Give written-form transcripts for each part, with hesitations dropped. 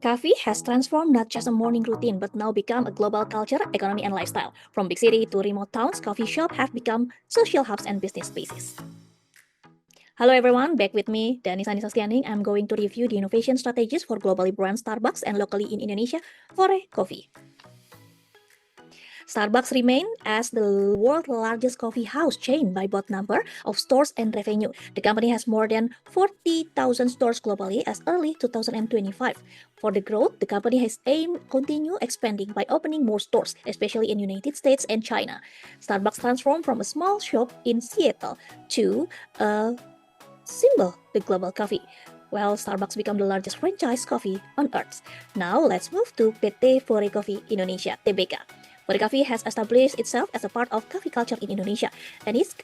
Coffee has transformed not just a morning routine but now become a global culture, economy, and lifestyle. From big city to remote towns, coffee shops have become social hubs and business spaces. Hello everyone, back with me, Dani Sani Sastianing. I'm going to review the innovation strategies for globally brand Starbucks and locally in Indonesia for a coffee. Starbucks remains as the world's largest coffee house chain by both number of stores and revenue. The company has more than 40,000 stores globally as early 2025. For the growth, the company has aimed continue expanding by opening more stores, especially in United States and China. Starbucks transformed from a small shop in Seattle to a symbol the global coffee. Well, Starbucks become the largest franchise coffee on earth. Now let's move to PT Fore Coffee Indonesia (TBK). Fore Coffee has established itself as a part of coffee culture in Indonesia, and it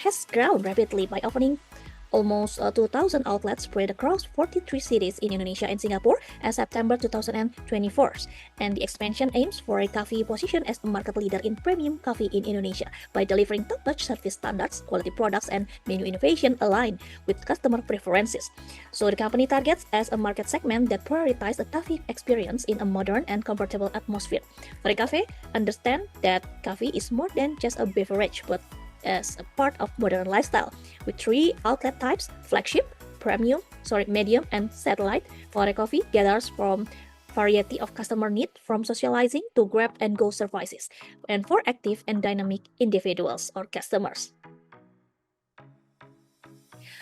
has grown rapidly by opening almost 2,000 outlets spread across 43 cities in Indonesia and Singapore as September 2024. And the expansion aims for a coffee position as a market leader in premium coffee in Indonesia by delivering top-notch service standards, quality products, and menu innovation aligned with customer preferences. So the company targets as a market segment that prioritizes a coffee experience in a modern and comfortable atmosphere. For a cafe, understand that coffee is more than just a beverage, but as a part of modern lifestyle. With 3 outlet types, flagship, medium, and satellite, Fore Coffee gathers from variety of customer need from socializing to grab and go services and for active and dynamic individuals or customers.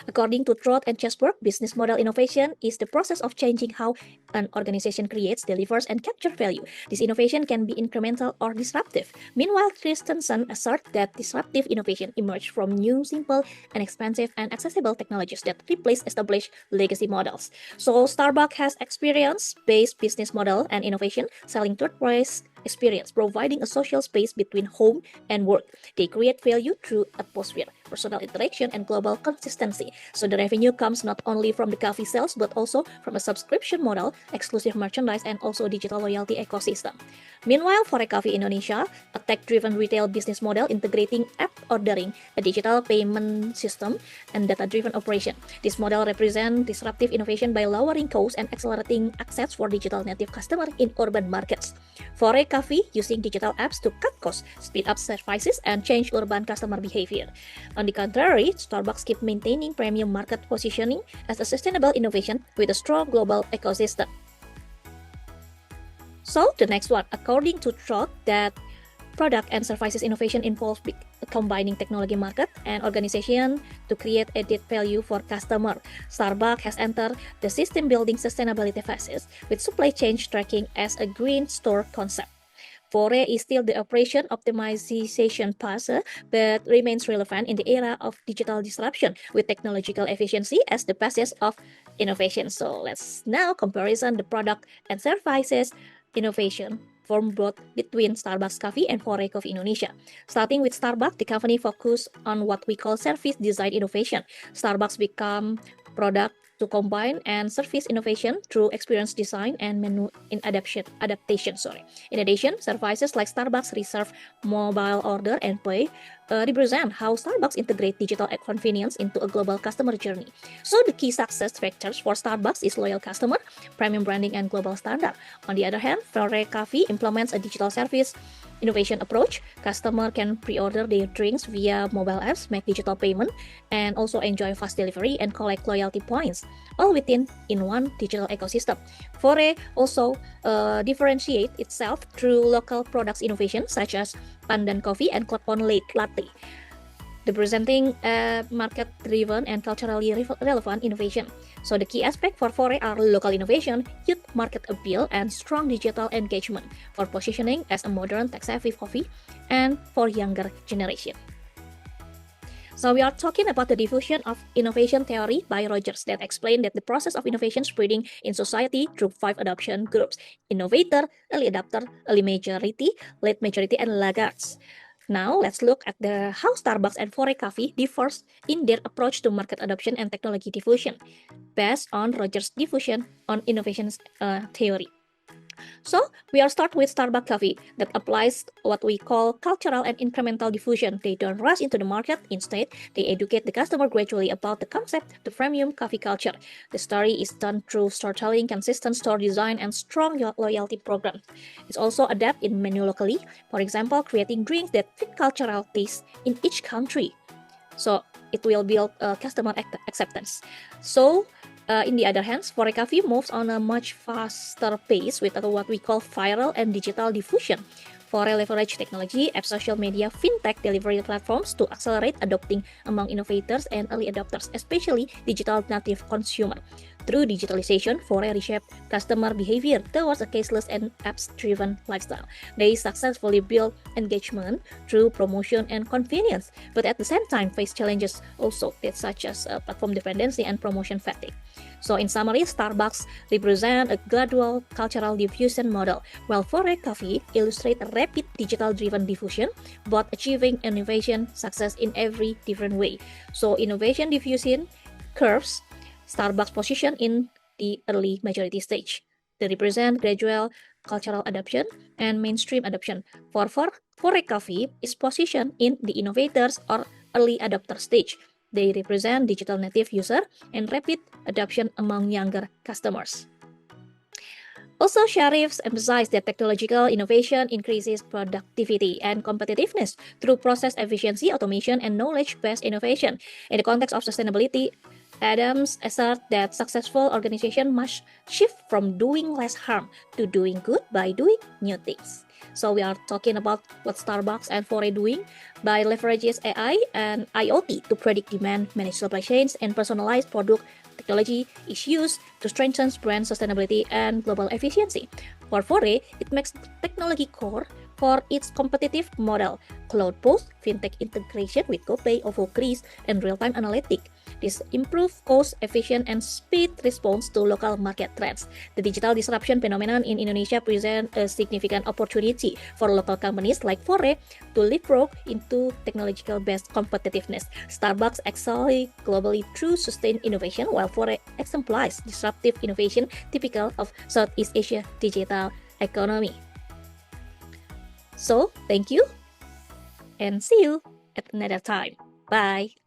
According to Trott and Chesberg, business model innovation is the process of changing how an organization creates, delivers, and captures value. This innovation can be incremental or disruptive. Meanwhile, Christensen asserts that disruptive innovation emerges from new, simple, inexpensive, and accessible technologies that replace established legacy models. So, Starbucks has experience-based business model and innovation, selling third-place experience, providing a social space between home and work. They create value through atmosphere, personal interaction, and global consistency. So the revenue comes not only from the coffee sales, but also from a subscription model, exclusive merchandise, and also digital loyalty ecosystem. Meanwhile, for a Coffee Indonesia, a tech-driven retail business model integrating app ordering, a digital payment system, and data-driven operation. This model represents disruptive innovation by lowering costs and accelerating access for digital native customers in urban markets. For a Coffee using digital apps to cut costs, speed up services, and change urban customer behavior. On the contrary, Starbucks keep maintaining premium market positioning as a sustainable innovation with a strong global ecosystem. So the next one, according to Trott, that product and services innovation involves combining technology market and organization to create added value for customer. Starbucks has entered the system building sustainability phases with supply chain tracking as a green store concept. Fore is still the operation optimization phase, but remains relevant in the era of digital disruption with technological efficiency as the basis of innovation. So let's now comparison the product and services innovation from both between Starbucks Coffee and Fore Coffee Indonesia. Starting with Starbucks, the company focused on what we call service design innovation. Starbucks become product to combine and service innovation through experience design and menu in adaptation. In addition, services like Starbucks Reserve, mobile order, and pay represent how Starbucks integrate digital convenience into a global customer journey. So the key success factors for Starbucks is loyal customer, premium branding, and global standard. On the other hand, Fore Coffee implements a digital service innovation approach. Customer can pre-order their drinks via mobile apps, make digital payment, and also enjoy fast delivery and collect loyalty points, all within in one digital ecosystem. Fore also differentiate itself through local products innovation such as Pandan Coffee and Klepon Latte, representing market-driven and culturally relevant innovation. So the key aspect for Fore are local innovation, youth market appeal, and strong digital engagement for positioning as a modern tech-savvy coffee and for younger generation. So we are talking about the diffusion of innovation theory by Rogers that explained that the process of innovation spreading in society through 5 adoption groups: innovator, early adopter, early majority, late majority, and laggards. Now let's look at how Starbucks and Fore Coffee differs in their approach to market adoption and technology diffusion, based on Rogers' diffusion on innovation theory. So we are start with Starbucks Coffee that applies what we call cultural and incremental diffusion. They don't rush into the market. Instead, they educate the customer gradually about the concept, the premium coffee culture. The story is done through storytelling, consistent store design, and strong loyalty programs. It's also adapt in menu locally. For example, creating drinks that fit cultural tastes in each country. So it will build customer acceptance. So in the other hand, Fore Coffee moves on a much faster pace with what we call viral and digital diffusion. Fore leverage technology, apps, social media, fintech delivery platforms to accelerate adopting among innovators and early adopters, especially digital native consumer. Through digitalization, Fore reshaped customer behavior towards a cashless and apps-driven lifestyle. They successfully built engagement through promotion and convenience, but at the same time face challenges also such as platform dependency and promotion fatigue. So in summary, Starbucks represent a gradual cultural diffusion model, while Fore Coffee illustrate a rapid digital-driven diffusion, both achieving innovation success in every different way. So innovation diffusion curves Starbucks' position in the early majority stage. They represent gradual cultural adoption and mainstream adoption. Fore Coffee is positioned in the innovators or early adopter stage. They represent digital native user and rapid adoption among younger customers. Also, Sharifs emphasized that technological innovation increases productivity and competitiveness through process efficiency, automation, and knowledge-based innovation. In the context of sustainability, Adams asserts that successful organizations must shift from doing less harm to doing good by doing new things. So we are talking about what Starbucks and Fore doing by leveraging AI and IoT to predict demand, manage supply chains, and personalize product. Technology is used to strengthen brand sustainability and global efficiency. For Fore, it makes technology core for its competitive model, cloud post, fintech integration with GoPay, OVO, Kris, and real-time analytics. This improves cost, efficient, and speed response to local market trends. The digital disruption phenomenon in Indonesia presents a significant opportunity for local companies like Fore to leapfrog into technological-based competitiveness. Starbucks excels globally through sustained innovation, while Fore exemplifies disruptive innovation typical of Southeast Asia digital economy. So, thank you and see you at another time. Bye.